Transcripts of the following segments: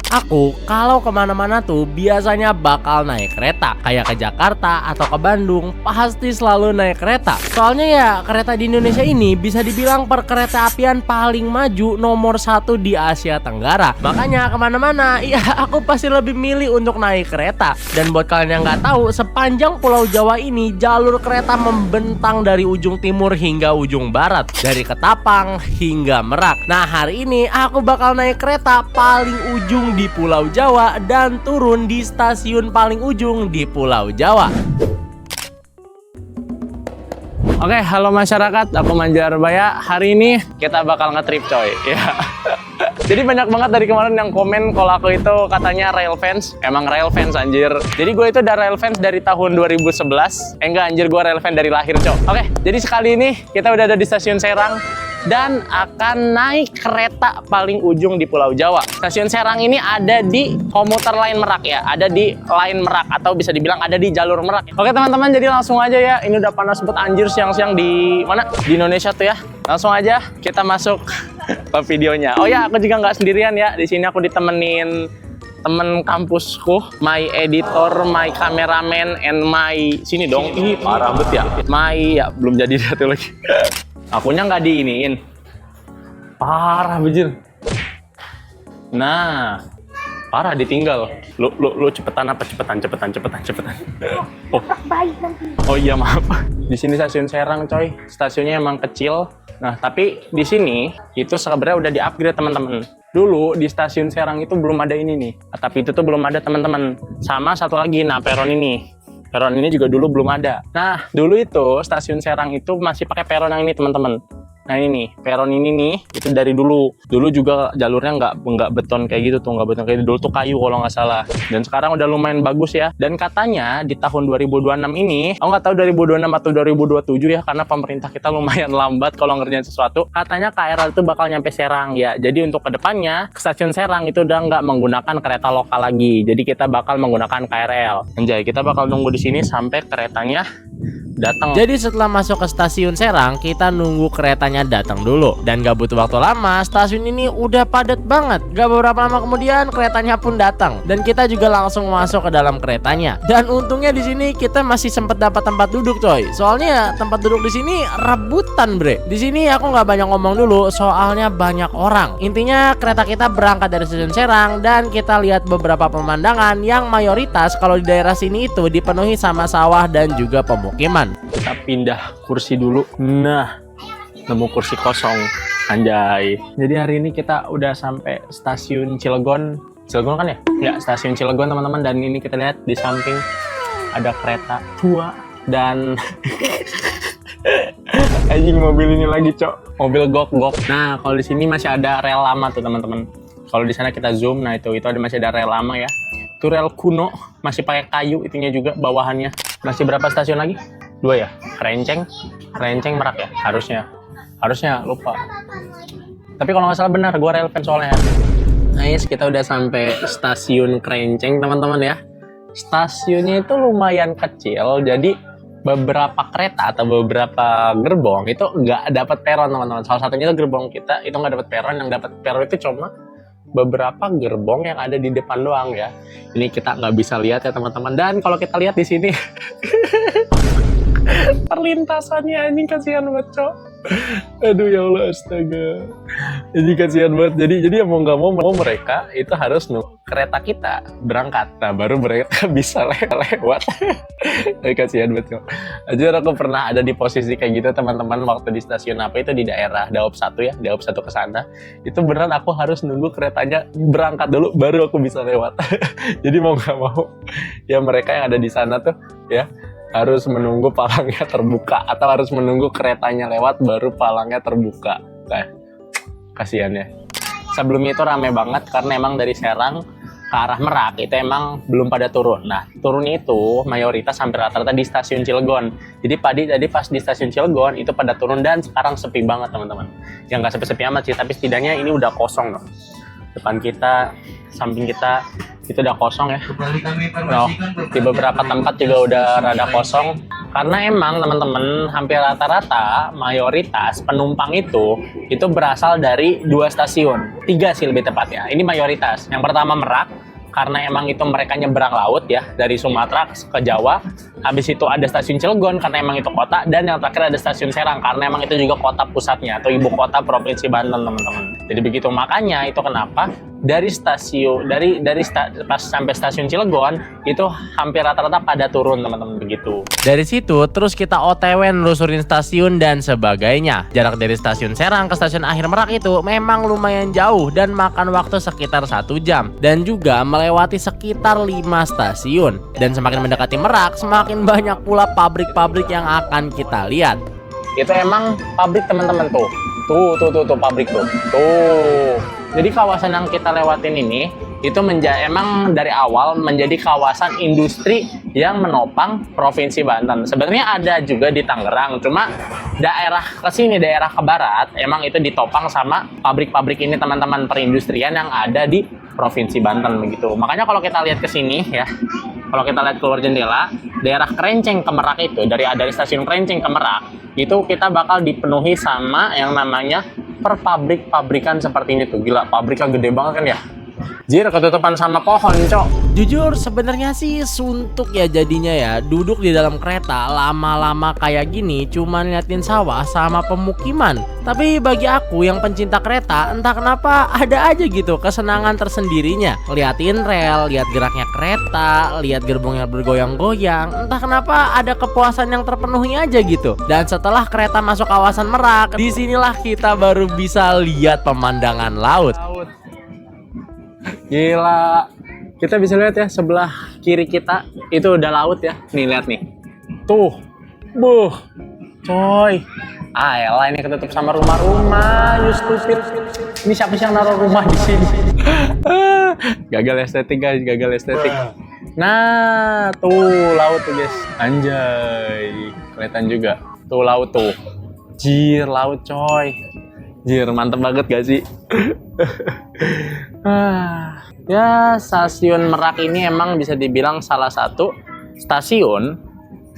Aku kalau kemana-mana tuh biasanya bakal naik kereta. Kayak ke Jakarta atau ke Bandung pasti selalu naik kereta. Soalnya ya kereta di Indonesia ini bisa dibilang perkereta apian paling maju nomor 1 di Asia Tenggara. Makanya kemana-mana ya aku pasti lebih milih untuk naik kereta. Dan buat kalian yang nggak tahu, sepanjang Pulau Jawa ini jalur kereta membentang dari ujung timur hingga ujung barat, dari Ketapang hingga Merak. Nah hari ini aku bakal naik kereta paling ujung di Pulau Jawa dan turun di stasiun paling ujung di Pulau Jawa. Oke, halo masyarakat, aku Manjarbaya. Hari ini kita bakal nge-trip coy. Ya. Jadi banyak banget dari kemarin yang komen kalau aku itu katanya rail fans. Emang rail fans anjir. Jadi gue itu udah rail fans dari tahun 2011. Enggak anjir, gue rail fans dari lahir coy. Oke, jadi sekali ini kita udah ada di stasiun Serang dan akan naik kereta paling ujung di Pulau Jawa. Stasiun Serang ini ada di komuter line Merak ya, ada di line Merak atau bisa dibilang ada di jalur Merak. Oke teman-teman, jadi langsung aja ya. Ini udah panas banget anjir siang-siang di mana? Di Indonesia tuh ya. Langsung aja kita masuk ke videonya. Oh ya, aku juga nggak sendirian ya. Di sini aku ditemenin temen kampusku, my editor, my cameraman, and my sini dong. Ih parah banget ya. My ya belum jadi satu lagi. Akunya nggak diiniin, parah bejir. Nah, parah ditinggal. Lu cepetan apa? Cepetan. Oh iya maaf. Di sini stasiun Serang coy. Stasiunnya emang kecil. Nah tapi di sini itu sebenarnya udah di-upgrade teman-teman. Dulu di stasiun Serang itu belum ada ini nih. Tapi itu tuh belum ada teman-teman. Sama satu lagi, nah peron ini. Peron ini juga dulu belum ada. Nah, dulu itu stasiun Serang itu masih pakai peron yang ini, teman-teman. Nah, ini nih, peron ini nih, itu dari dulu. Dulu juga jalurnya nggak beton kayak gitu tuh, nggak beton kayak gitu. Dulu tuh kayu kalau nggak salah. Dan sekarang udah lumayan bagus ya. Dan katanya di tahun 2026 ini, aku nggak tahu 2026 atau 2027 ya, karena pemerintah kita lumayan lambat kalau ngerjain sesuatu. Katanya KRL itu bakal nyampe Serang ya. Jadi untuk kedepannya, stasiun Serang itu udah nggak menggunakan kereta lokal lagi. Jadi kita bakal menggunakan KRL. Anjay, kita bakal nunggu di sini sampai keretanya datang. Jadi setelah masuk ke stasiun Serang, kita nunggu keretanya datang dulu. Dan gak butuh waktu lama, stasiun ini udah padat banget. Gak beberapa lama kemudian keretanya pun datang. Dan kita juga langsung masuk ke dalam keretanya. Dan untungnya di sini kita masih sempat dapat tempat duduk coy. Soalnya tempat duduk di sini rebutan bre. Di sini aku nggak banyak ngomong dulu, soalnya banyak orang. Intinya kereta kita berangkat dari stasiun Serang dan kita lihat beberapa pemandangan yang mayoritas kalau di daerah sini itu dipenuhi sama sawah dan juga pemukiman. Kita pindah kursi dulu. Nah, nemu kursi kosong. Anjay. Jadi hari ini kita udah sampai stasiun Cilegon. Cilegon kan ya? Ya, stasiun Cilegon teman-teman. Dan ini kita lihat di samping ada kereta tua dan anjing mobil ini lagi, Cok. Mobil gok-gok. Nah, kalau di sini masih ada rel lama tuh, teman-teman. Kalau di sana kita zoom, nah itu ada masih ada rel lama ya. Itu rel kuno, masih pakai kayu itunya juga bawahannya. Masih berapa stasiun lagi? 2 ya? Krenceng Merak ya? Harusnya lupa. Tapi kalau nggak salah benar, gue rel fans soalnya. Nah yes, kita udah sampai stasiun Krenceng teman-teman ya. Stasiunnya itu lumayan kecil, jadi beberapa kereta atau beberapa gerbong itu nggak dapat peron teman-teman. Salah satunya itu gerbong kita itu nggak dapat peron. Yang dapat peron itu cuma beberapa gerbong yang ada di depan doang ya. Ini kita nggak bisa lihat ya teman-teman. Dan kalau kita lihat di sini perlintasannya ini kasihan banget cok. Aduh ya Allah, astaga. Jadi kasihan banget. Jadi ya mau nggak mau mereka itu harus nunggu kereta kita berangkat. Nah baru mereka bisa lewat. Kasihan banget cok. Aja aku pernah ada di posisi kayak gitu teman-teman waktu di stasiun apa itu di daerah Daop 1 ya, Daop 1 ke sana. Itu beneran aku harus nunggu keretanya berangkat dulu baru aku bisa lewat. Jadi mau nggak mau ya mereka yang ada di sana tuh ya harus menunggu palangnya terbuka atau harus menunggu keretanya lewat baru palangnya terbuka. Nah, kasihan ya. Sebelumnya itu rame banget karena emang dari Serang ke arah Merak itu emang belum pada turun. Nah, turunnya itu mayoritas hampir rata-rata di stasiun Cilegon. Jadi pas di stasiun Cilegon itu pada turun dan sekarang sepi banget teman-teman. Yang nggak sepi-sepi amat sih, tapi setidaknya ini udah kosong loh. Depan kita, samping kita itu udah kosong ya. Di beberapa tempat juga udah rada kosong. Karena emang teman-teman hampir rata-rata mayoritas penumpang itu berasal dari 2 stasiun, 3 sih lebih tepatnya. Ini mayoritas. Yang pertama Merak, karena emang itu mereka nyebrang laut ya dari Sumatera ke Jawa. Habis itu ada stasiun Cilegon karena emang itu kota, dan yang terakhir ada stasiun Serang karena emang itu juga kota pusatnya atau ibu kota provinsi Banten teman-teman. Jadi begitu, makanya itu kenapa dari stasiun pas sampai stasiun Cilegon itu hampir rata-rata pada turun teman-teman begitu. Dari situ terus kita OTW nelusurin stasiun dan sebagainya. Jarak dari stasiun Serang ke stasiun akhir Merak itu memang lumayan jauh dan makan waktu sekitar 1 jam, dan juga melewati sekitar 5 stasiun. Dan semakin mendekati Merak semakin banyak pula pabrik-pabrik yang akan kita lihat. Itu emang pabrik teman-teman tuh pabrik tuh. Jadi kawasan yang kita lewatin ini itu emang dari awal menjadi kawasan industri yang menopang Provinsi Banten. Sebenarnya ada juga di Tangerang, cuma daerah ke barat, emang itu ditopang sama pabrik-pabrik ini teman-teman, perindustrian yang ada di Provinsi Banten begitu. Makanya kalau kita lihat ke sini ya, kalau kita lihat keluar jendela, daerah Krenceng ke Merak itu, dari stasiun Krenceng ke Merak, itu kita bakal dipenuhi sama yang namanya perpabrik-pabrikan seperti ini tuh. Gila, pabriknya gede banget kan ya. Jir, ketutupan sama pohon, Cok. Jujur sebenarnya sih suntuk ya jadinya ya. Duduk di dalam kereta lama-lama kayak gini cuman liatin sawah sama pemukiman. Tapi bagi aku yang pencinta kereta, entah kenapa ada aja gitu kesenangan tersendirinya. Liatin rel, lihat geraknya kereta, lihat gerbongnya bergoyang-goyang. Entah kenapa ada kepuasan yang terpenuhi aja gitu. Dan setelah kereta masuk kawasan Merak, disinilah kita baru bisa lihat pemandangan laut. Gila, kita bisa lihat ya sebelah kiri kita itu udah laut ya. Nih lihat nih, tuh, coy. Elah, ini ketutup sama rumah-rumah, you stupid. Ini siapa sih yang naruh rumah di sini? Gagal estetik guys, gagal estetik. Nah, tuh laut tuh guys, anjay, kelihatan juga. Tuh laut tuh, jir laut coy. Jir, mantep banget gak sih? Ya, stasiun Merak ini emang bisa dibilang salah satu stasiun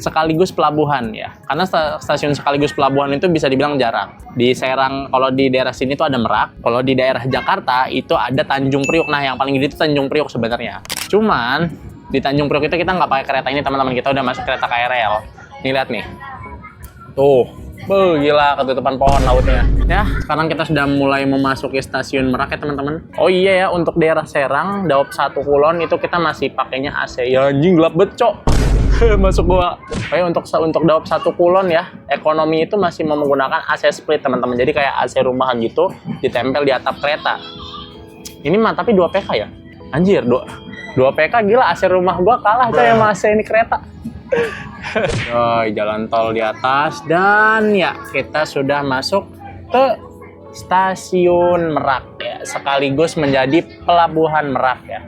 sekaligus pelabuhan ya. Karena stasiun sekaligus pelabuhan itu bisa dibilang jarang. Di Serang, kalau di daerah sini tuh ada Merak. Kalau di daerah Jakarta itu ada Tanjung Priok. Nah, yang paling gede itu Tanjung Priok sebenarnya. Cuman di Tanjung Priok itu kita nggak pakai kereta ini teman-teman. Kita udah masuk kereta KRL. Nih lihat nih. Tuh. Gila, ketutupan pohon lautnya. Ya, sekarang kita sudah mulai memasuki stasiun Merak ya teman-teman. Oh iya ya, untuk daerah Serang, Daop 1 Kulon itu kita masih pakainya AC. Ya anjing, gelap banget, Cok. Masuk gua. Oke, untuk Daop 1 Kulon ya, ekonomi itu masih menggunakan AC split teman-teman. Jadi kayak AC rumahan gitu, ditempel di atap kereta. Ini mah tapi 2 PK ya. Anjir, 2 PK gila, AC rumah gua kalah coy sama AC ini kereta. Coy, jalan tol di atas, dan ya kita sudah masuk ke stasiun Merak ya, sekaligus menjadi pelabuhan Merak ya.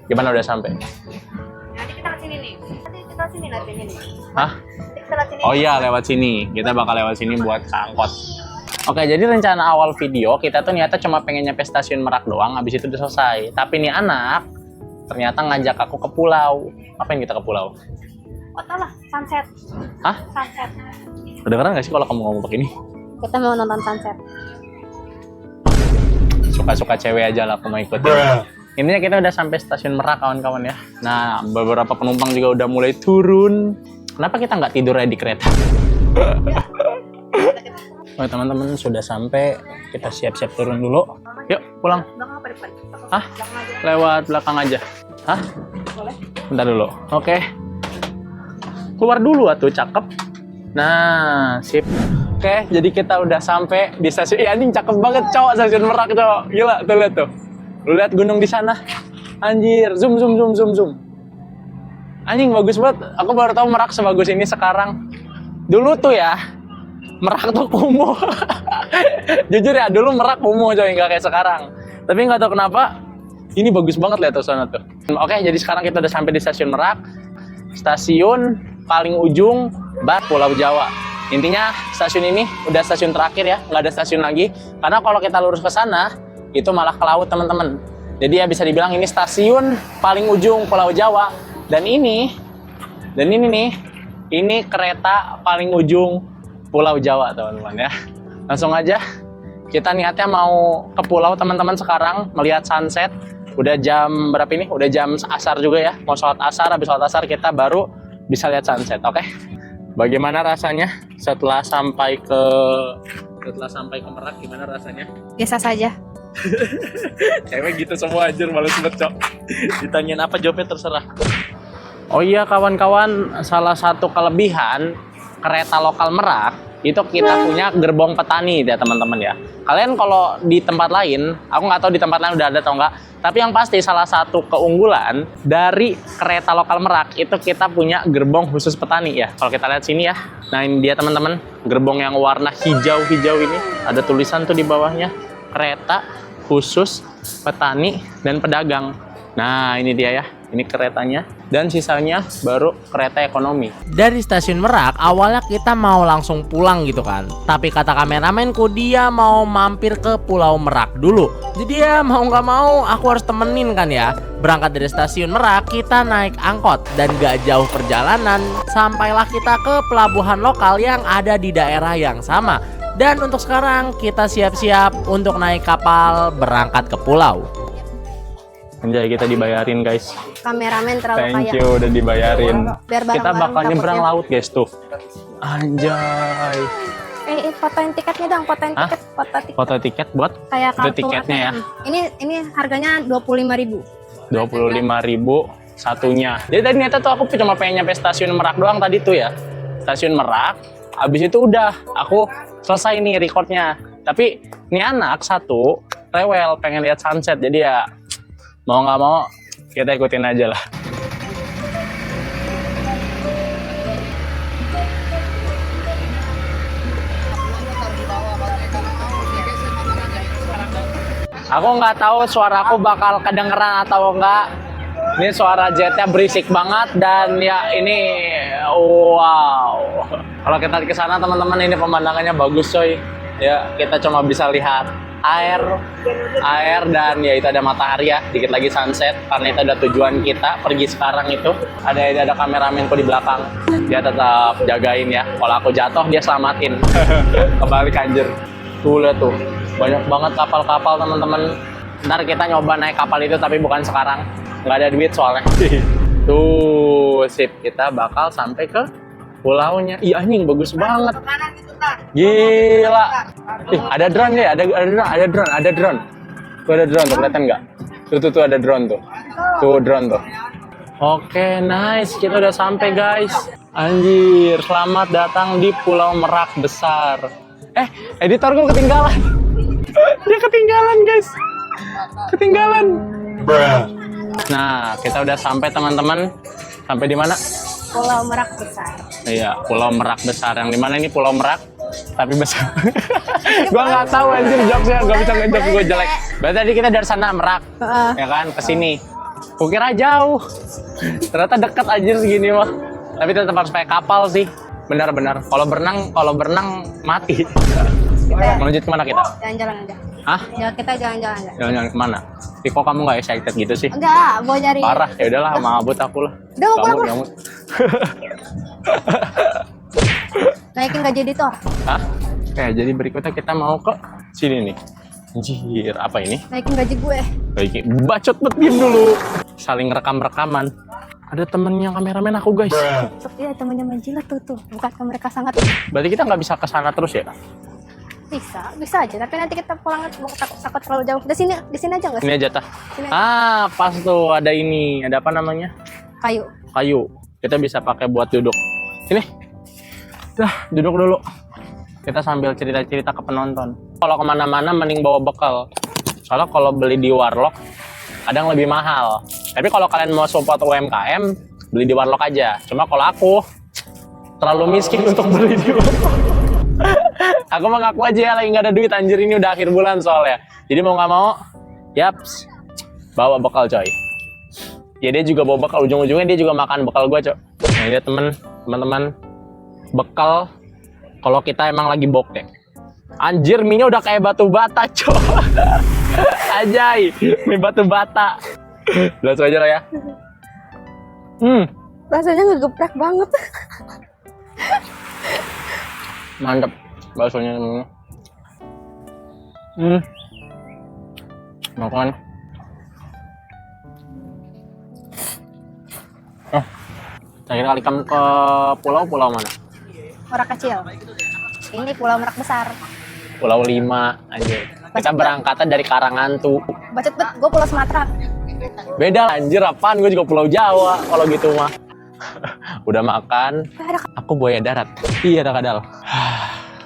Gimana, udah sampai? Nanti kita ke sini nih. Nanti kita sini nanti ini. Hah? Oh iya, lewat sini. Kita bakal lewat sini buat ke angkot. Oke, jadi rencana awal video kita tuh niatnya cuma pengen nyampe stasiun Merak doang, habis itu udah selesai. Tapi nih anak ternyata ngajak aku ke pulau. Ngapain kita ke pulau? Oh, tau lah, sunset. Hah? Sunset. Kedengeran gak sih kalau kamu ngomong begini? Kita mau nonton sunset. Suka-suka cewek aja lah aku mau ikutin. Intinya kita udah sampai stasiun Merak kawan-kawan ya. Nah, beberapa penumpang juga udah mulai turun. Kenapa kita nggak tidur aja di kereta? Oh, teman-teman sudah sampai. Kita siap-siap turun dulu. Yuk, pulang. Belakang apa depan? Hah? Belakang aja. Lewat belakang aja. Hah? Boleh? Bentar dulu. Oke. Keluar dulu atuh, cakep. Nah, sip. Oke, jadi kita udah sampai di stasiun. Anjing cakep banget, cowok, stasiun Merak, cowok. Gila, tuh lihat tuh. Lu lihat gunung di sana. Anjir, zoom. Anjing bagus banget. Aku baru tahu Merak sebagus ini sekarang. Dulu tuh ya, Merak tuh kumuh. Jujur ya, dulu Merak kumuh coy, nggak kayak sekarang. Tapi nggak tahu kenapa, ini bagus banget lihat tuh sana tuh. Oke, jadi sekarang kita udah sampai di stasiun Merak. Stasiun paling ujung Pulau Jawa. Intinya stasiun ini udah stasiun terakhir ya, nggak ada stasiun lagi. Karena kalau kita lurus ke sana, itu malah ke laut teman-teman. Jadi ya bisa dibilang ini stasiun paling ujung Pulau Jawa. Dan ini nih Ini kereta paling ujung Pulau Jawa, teman-teman ya. Langsung aja, kita niatnya mau ke pulau teman-teman sekarang, melihat sunset. Udah jam berapa ini? Udah jam asar juga ya. Mau sholat asar, habis sholat asar kita baru bisa lihat sunset, oke? Bagaimana rasanya setelah sampai ke Merak, gimana rasanya? Biasa saja. Cewek gitu semua anjir, males banget, Cok. Ditanyain apa jawabnya terserah. Oh iya kawan-kawan, salah satu kelebihan kereta lokal Merak itu kita punya gerbong petani ya teman-teman ya. Kalian kalau di tempat lain, aku nggak tahu di tempat lain udah ada atau enggak, tapi yang pasti salah satu keunggulan dari kereta lokal Merak itu kita punya gerbong khusus petani ya. Kalau kita lihat sini ya, nah ini dia teman-teman, gerbong yang warna hijau-hijau ini, ada tulisan tuh di bawahnya, kereta khusus petani dan pedagang. Nah ini dia ya, ini keretanya, dan sisanya baru kereta ekonomi. Dari stasiun Merak, awalnya kita mau langsung pulang gitu kan. Tapi kata kameramenku, dia mau mampir ke Pulau Merak dulu. Jadi ya mau nggak mau aku harus temenin kan ya. Berangkat dari stasiun Merak, kita naik angkot. Dan gak jauh perjalanan, sampailah kita ke pelabuhan lokal yang ada di daerah yang sama. Dan untuk sekarang kita siap-siap untuk naik kapal berangkat ke pulau. Anjay, kita dibayarin guys. Kameramen terlalu Thank kaya. you udah dibayarin. Biar bareng-bareng Kita bakal nyebrang takutnya. laut guys tuh. Anjay. Fotoin tiketnya dong, fotoin Hah? tiket, foto tiket. Foto tiket buat Kayak itu kartu tiketnya ya. ATM. Ini harganya 25.000. 25.000 satunya. Jadi tadi ternyata tuh aku cuma pengen nyampe stasiun Merak doang tadi tuh ya. Stasiun Merak. Habis itu udah aku selesai nih recordnya. Tapi ini anak satu rewel pengen lihat sunset. Jadi ya mau nggak mau kita ikutin aja lah. Aku nggak tahu suaraku bakal kedengeran atau enggak. Ini suara jetnya berisik banget dan ya ini wow. Kalau kita ke sana teman-teman, ini pemandangannya bagus coy. Ya kita cuma bisa lihat air dan ya itu ada matahari ya. Dikit lagi sunset karena itu ada tujuan kita pergi sekarang itu. Ada kameramenku di belakang. Dia tetap jagain ya. Kalau aku jatuh dia selamatin. Kebalik anjir. Tuh lihat tuh. Banyak banget kapal-kapal teman-teman. Ntar kita nyoba naik kapal itu tapi bukan sekarang. Nggak ada duit soalnya. Tuh sip, kita bakal sampai ke pulaunya. Iya anjing bagus banget. Gila. Ada drone ya? Ada drone. Tuh ada drone tuh, kelihatan nggak? Tuh ada drone tuh. Tuh drone tuh. Oke, nice. Kita udah sampai guys. Anjir, selamat datang di Pulau Merak Besar. Editor gue ketinggalan. Dia ketinggalan guys. Ketinggalan. Nah, kita udah sampai teman-teman. Sampai di mana? Pulau Merak Besar. Iya, Pulau Merak Besar. Yang di mana ini Pulau Merak tapi besar. Gua nggak tahu anjir jokesnya, nggak bisa ngejok, gue jelek. Berarti tadi kita dari sana Merak, ya kan, ke sini. Kukira jauh. Ternyata deket anjir segini mah. Tapi tetap harus pakai kapal sih. Benar-benar. Kalau berenang mati. Menuju kemana kita? Jalan-jalan aja. Hah? Ya kita jalan-jalan aja. Jalan-jalan kemana? Kok kamu nggak excited gitu sih? Enggak, mau nyari. Parah, ya udahlah, mabut aku lah. Udah, mau pulang. Gamut. Naikin gaji editor. Hah? Oke, jadi berikutnya kita mau ke sini nih. Anjir, apa ini? Naikin gaji gue. Baik, bacot bet, diem dulu. Saling rekam-rekaman. Ada temennya kameramen aku guys. Iya, temannya menjilat tuh. Bukankah mereka sangat Berarti kita nggak bisa ke sana terus ya? bisa aja. Tapi nanti kita pulang takut terlalu jauh. Di sini aja nggak Ini sih? aja tah. Sini. Ah, pas tuh ada ini. Ada apa namanya? Kayu. Kayu. Kita bisa pakai buat duduk. Sini. Dah, duduk dulu. Kita sambil cerita-cerita ke penonton. Kalau kemana-mana mending bawa bekal. Soalnya kalau beli di warlock kadang lebih mahal. Tapi kalau kalian mau support UMKM, beli di warlock aja. Cuma kalau aku terlalu miskin untuk beli di warlock. Aku mengaku aja ya lagi nggak ada duit anjir, ini udah akhir bulan soalnya. Jadi mau nggak mau, yaps, bawa bekal coy. Ya dia juga bawa bekal, ujung-ujungnya dia juga makan bekal gua coy. Nah dia teman-teman bekal kalau kita emang lagi bokeh. Anjir, mie-nya udah kayak batu bata coy. Anjay, mie batu bata. Langsung aja lah ya. Rasanya ngegeprek banget. Mantap baksonya temen. Makan. Oh, terakhir kali kamu ke pulau mana? Merak kecil. Ini Pulau Merak besar. Pulau 5 anjir. Kita berangkatnya dari Karangantu. Bacot bet, gue Pulau Sumatera. Beda anjir, apaan? Gue juga Pulau Jawa kalau gitu mah. Udah makan. Aku buaya darat. Iya, ada kadal.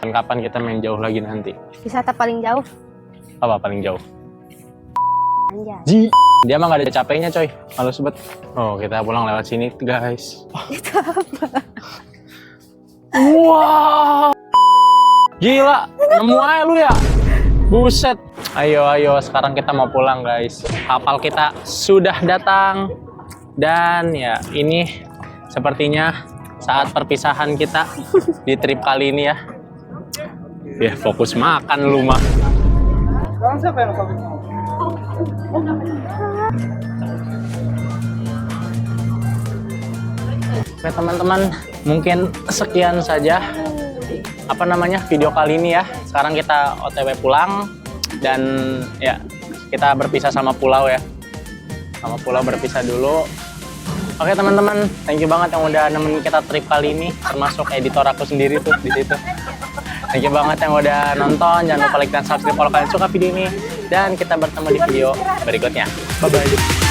Dan kapan kita main jauh lagi nanti? Wisata paling jauh. Apa paling jauh? Anjay. Dia mah gak ada capeknya coy. Males banget. Oh, kita pulang lewat sini guys. Itu apa? Wow. Gila, nemu aja lu ya. Buset. Ayo, sekarang kita mau pulang guys. Kapal kita sudah datang. Dan ya, ini sepertinya saat perpisahan kita di trip kali ini ya. Ya, fokus makan lu mah. Sekarang siapa yang nonton? Oke teman-teman, mungkin sekian saja video kali ini ya. Sekarang kita OTW pulang dan ya kita berpisah sama pulau ya. Sama pulau berpisah dulu. Oke teman-teman, thank you banget yang udah nemenin kita trip kali ini, termasuk editor aku sendiri tuh di situ. Thank you banget yang udah nonton, jangan lupa like dan subscribe kalau kalian suka video ini. Dan kita bertemu di video berikutnya. Bye-bye.